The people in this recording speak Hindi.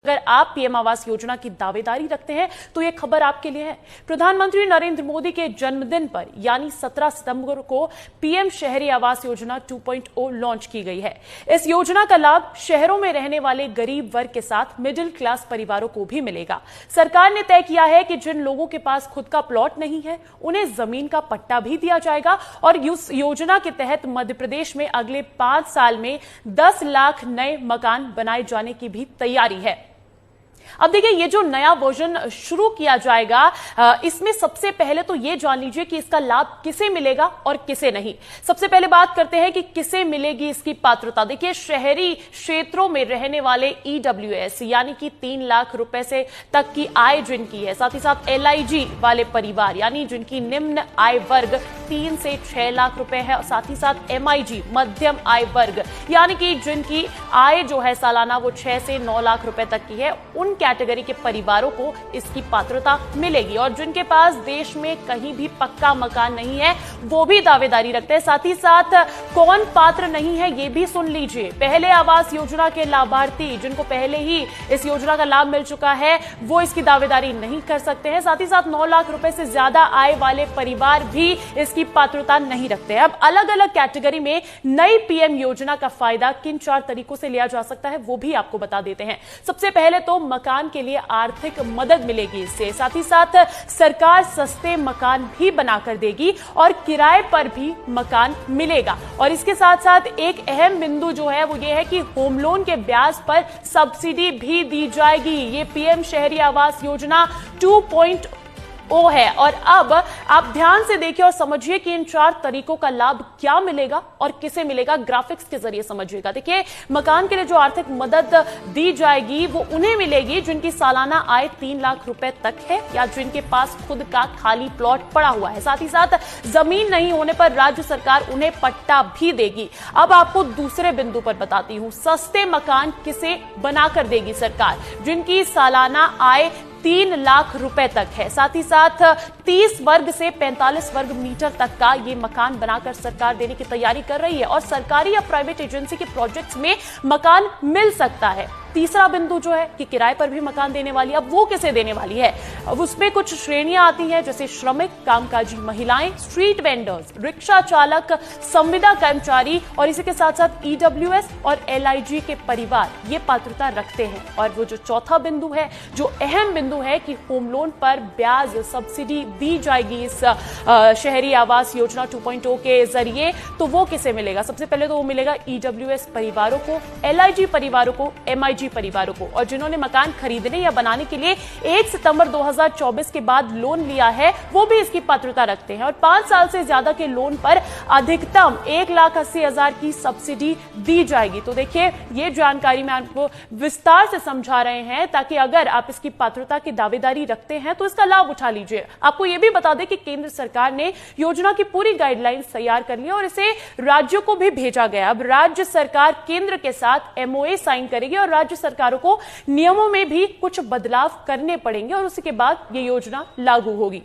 अगर आप पीएम आवास योजना की दावेदारी रखते हैं तो यह खबर आपके लिए है। प्रधानमंत्री नरेंद्र मोदी के जन्मदिन पर यानी 17 सितंबर को पीएम शहरी आवास योजना 2.0 लॉन्च की गई है। इस योजना का लाभ शहरों में रहने वाले गरीब वर्ग के साथ मिडिल क्लास परिवारों को भी मिलेगा। सरकार ने तय किया है कि जिन लोगों के पास खुद का प्लॉट नहीं है उन्हें जमीन का पट्टा भी दिया जाएगा और इस योजना के तहत मध्य प्रदेश में अगले 5 साल में 10 लाख नए मकान बनाए जाने की भी तैयारी है। अब देखिए, ये जो नया वर्जन शुरू किया जाएगा इसमें सबसे पहले तो ये जान लीजिए कि इसका लाभ किसे मिलेगा और किसे नहीं। सबसे पहले बात करते हैं कि किसे मिलेगी इसकी पात्रता। देखिए, शहरी क्षेत्रों में रहने वाले EWS यानी कि 3 लाख रुपए से तक की आय जिनकी है, साथ ही साथ LIG वाले परिवार यानी जिनकी निम्न आय वर्ग 3 से 6 लाख रुपए है, और साथ ही साथ MIG मध्यम आय वर्ग यानी कि जिनकी आय जो है सालाना वो 6 से 9 लाख रुपए तक की है, उन कैटेगरी के परिवारों को इसकी पात्रता मिलेगी। और जिनके पास देश में कहीं भी पक्का मकान नहीं है वो भी दावेदारी रखते हैं। साथ ही साथ कौन पात्र नहीं है ये भी सुन लीजिए। पहले आवास योजना के लाभार्थी जिनको पहले ही इस योजना का लाभ मिल चुका है वो इसकी दावेदारी नहीं कर सकते हैं। साथ ही साथ 9 लाख रुपए से ज्यादा आय वाले परिवार भी इसकी पात्रता नहीं रखते हैं। अब अलग अलग कैटेगरी में नई पीएम योजना का फायदा किन 4 तरीकों से लिया जा सकता है वो भी आपको बता देते हैं। सबसे पहले तो मकान के लिए आर्थिक मदद मिलेगी इससे। साथ ही साथ सरकार सस्ते मकान भी बनाकर देगी और किराए पर भी मकान मिलेगा। और इसके साथ साथ एक अहम बिंदु जो है वो ये है कि होम लोन के ब्याज पर सब्सिडी भी दी जाएगी। ये पीएम शहरी आवास योजना 2.0 है। और अब आप ध्यान से देखिए और समझिए कि इन 4 तरीकों का लाभ क्या मिलेगा और किसे मिलेगा। ग्राफिक्स के जरिए समझिएगा। देखिए, मकान के लिए जो आर्थिक मदद दी जाएगी वो उन्हें मिलेगी जिनकी सालाना आय 3 लाख रुपए तक है या जिनके पास खुद का खाली प्लॉट पड़ा हुआ है। साथ ही साथ जमीन नहीं होने पर राज्य सरकार उन्हें पट्टा भी देगी। अब आपको दूसरे बिंदु पर बताती हूं, सस्ते मकान किसे बनाकर देगी सरकार, जिनकी सालाना आय 3 लाख रुपए तक है। साथ ही साथ 30 वर्ग से 45 वर्ग मीटर तक का ये मकान बनाकर सरकार देने की तैयारी कर रही है और सरकारी या प्राइवेट एजेंसी के प्रोजेक्ट्स में मकान मिल सकता है। तीसरा बिंदु जो है कि किराए पर भी मकान देने वाली है। अब वो किसे देने वाली है, अब उसमें कुछ श्रेणियां आती हैं जैसे श्रमिक, कामकाजी महिलाएं, स्ट्रीट वेंडर्स, रिक्शा चालक, संविदा कर्मचारी और इसी के साथ साथ EWS और LIG के परिवार ये पात्रता रखते हैं। और वो जो चौथा बिंदु है, जो अहम बिंदु है कि होम लोन पर ब्याज सब्सिडी दी जाएगी इस शहरी आवास योजना 2.0 के जरिए, तो वो किसे मिलेगा। सबसे पहले तो वो मिलेगा EWS परिवारों को, LIG परिवारों को, MIG परिवारों को। और जिन्होंने मकान खरीदने या बनाने के लिए 1 सितंबर 2024 के बाद लोन लिया है वो भी इसकी पात्रता रखते हैं। और 5 साल से ज्यादा के लोन पर अधिकतम 1,80,000 की सब्सिडी दी जाएगी। तो देखिए, ये जानकारी मैं आपको विस्तार से समझा रहे हैं ताकि अगर आप इसकी पात्रता की दावेदारी रखते हैं तो इसका लाभ उठा लीजिए। आपको यह भी बता दें कि केंद्र सरकार ने योजना की पूरी गाइडलाइंस तैयार कर ली और इसे राज्यों को भी भेजा गया। अब राज्य सरकार केंद्र के साथ MOA साइन करेगी और राज्य सरकारों को नियमों में भी कुछ बदलाव करने पड़ेंगे और उसके बाद यह योजना लागू होगी।